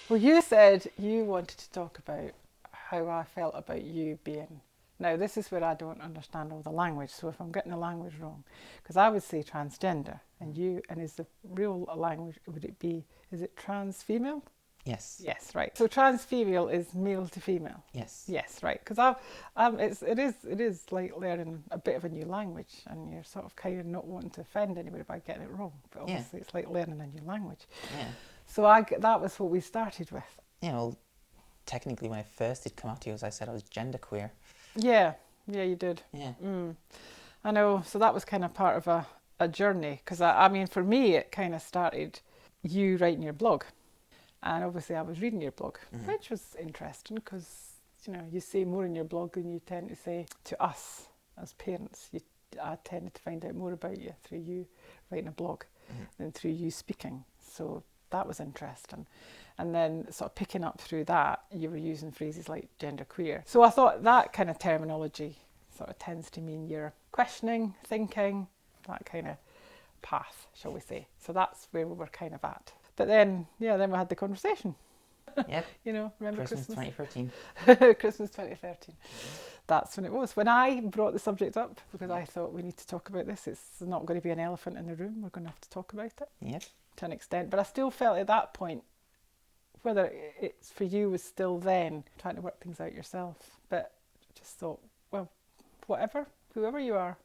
Well, you said you wanted to talk about how I felt about you being. Now, this is where I don't understand all the language. So if I'm getting the language wrong, because I would say transgender, and is the real language, would it be, is it trans female? Yes. Yes, right. So trans female is male to female. Yes. Yes, right. Because it is like learning a bit of a new language, and you're sort of kind of not wanting to offend anybody by getting it wrong. But obviously, it's like learning a new language. Yeah. So that was what we started with. Yeah, well, technically when I first did come out to you, as I said, I was genderqueer. Yeah, you did. Yeah. I know. So that was kind of part of a journey. Because I mean, for me, it kind of started you writing your blog. And obviously I was reading your blog, which was interesting because, you say more in your blog than you tend to say to us as parents. I tended to find out more about you through you writing a blog than through you speaking. So that was interesting. And then sort of picking up through that, you were using phrases like genderqueer. So I thought that kind of terminology sort of tends to mean you're questioning, thinking, that kind of path, shall we say. So that's where we were kind of at. But then we had the conversation. Yep. Remember Christmas 2013. Christmas 2013. That's when it was. When I brought the subject up, because I thought we need to talk about this. It's not going to be an elephant in the room. We're going to have to talk about it. Yep. To an extent. But I still felt at that point, whether it's for you was still then, trying to work things out yourself. But just thought, well, whatever, whoever you are.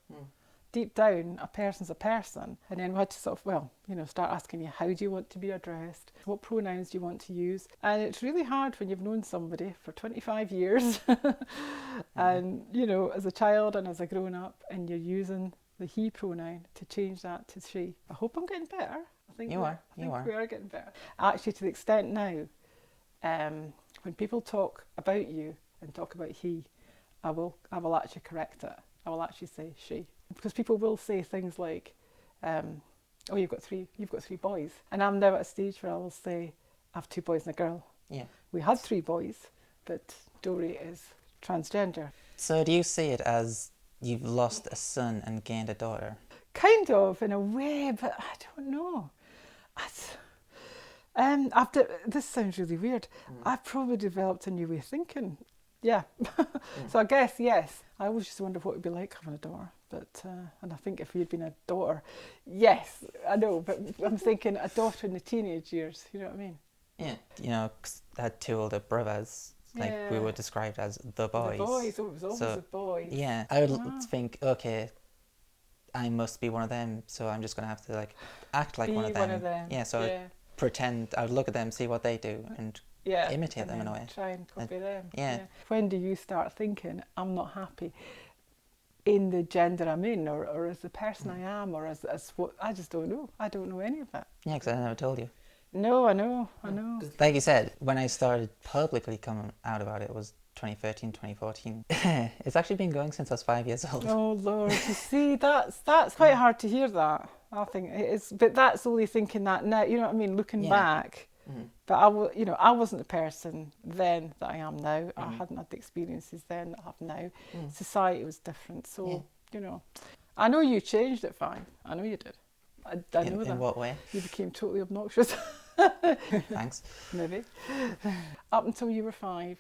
Deep down, a person's a person. And then we had to sort of, start asking you, how do you want to be addressed? What pronouns do you want to use? And it's really hard when you've known somebody for 25 years and, as a child and as a grown up, and you're using the he pronoun to change that to she. I hope I'm getting better. I think You are. we are getting better. Actually, to the extent now, when people talk about you and talk about he, I will actually correct it. I will actually say she. Because people will say things like, "Oh, you've got three boys," and I'm now at a stage where I will say, "I have 2 boys and a girl." Yeah. We had 3 boys, but Dory is transgender. So do you see it as you've lost a son and gained a daughter? Kind of, in a way, but I don't know. This sounds really weird. I've probably developed a new way of thinking. Yeah. So I guess, yes. I always just wonder what it would be like having a daughter. But and I think if you'd been a daughter, yes, I know, but I'm thinking a daughter in the teenage years, you know what I mean? Yeah. 'Cause I had 2 older brothers. We were described as the boys. The boys, it was always the boys. Yeah, I would think, okay, I must be one of them, so I'm just going to have to act like one of them. Yeah, so I'd pretend, I would look at them, see what they do, and imitate them in a way. Try and copy them. Yeah. When do you start thinking, I'm not happy in the gender I'm in, or as the person I am, or as what, I just don't know. I don't know any of that. Yeah, because I never told you. No, I know. Like you said, when I started publicly coming out about it was 2013, 2014. It's actually been going since I was 5 years old. Oh Lord, you see, that's quite hard to hear that. I think it is, but that's only thinking that now, you know what I mean, looking back. But I wasn't the person then that I am now. I hadn't had the experiences then that I have now. Society was different, so I know you changed at 5. I know you did. I know that. In what way? You became totally obnoxious. Thanks. Maybe. Up until you were 5,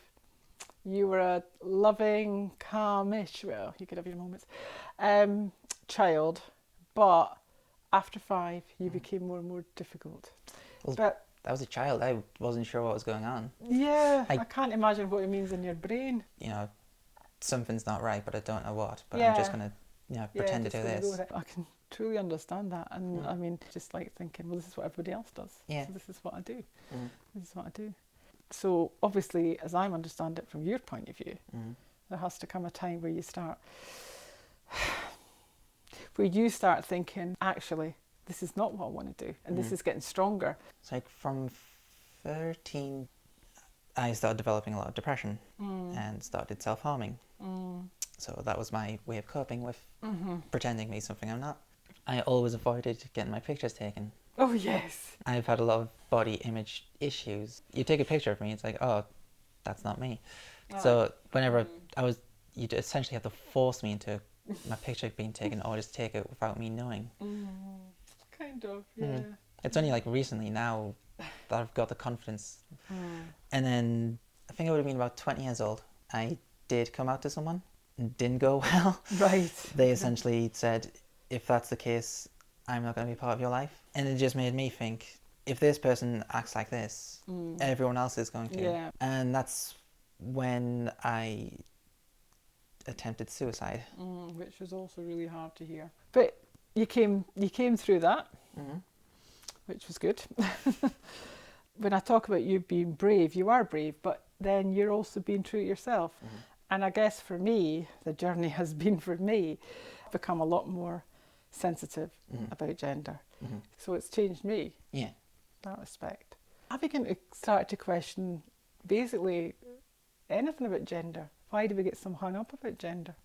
you were a loving, calmish, well, you could have your moments, child, but after 5, you became more and more difficult. Well, but I was a child. I wasn't sure what was going on. Yeah, I can't imagine what it means in your brain. Something's not right, but I don't know what. But I'm just going to pretend to do this. I can truly understand that. And I mean, just like thinking, well, this is what everybody else does. Yeah. So this is what I do. This is what I do. So obviously, as I understand it from your point of view, there has to come a time where you start thinking, actually, this is not what I want to do, and this is getting stronger. It's from 13, I started developing a lot of depression and started self-harming. So that was my way of coping with pretending to be something I'm not. I always avoided getting my pictures taken. Oh, yes. I've had a lot of body image issues. You take a picture of me, it's like, oh, that's not me. So whenever you'd essentially have to force me into my picture being taken, or just take it without me knowing. Kind of, yeah. It's only recently now that I've got the confidence. And then I think I would have been about 20 years old. I did come out to someone. It didn't go well. Right. They essentially said, if that's the case, I'm not going to be part of your life. And it just made me think, if this person acts like this, everyone else is going to. Yeah. And that's when I attempted suicide. Which was also really hard to hear. But you came through that, which was good. When I talk about you being brave, you are brave, but then you're also being true to yourself. And I guess for me, the journey has been for me, become a lot more sensitive about gender. So it's changed me. Yeah. In that respect. I began to start to question basically anything about gender. Why do we get so hung up about gender?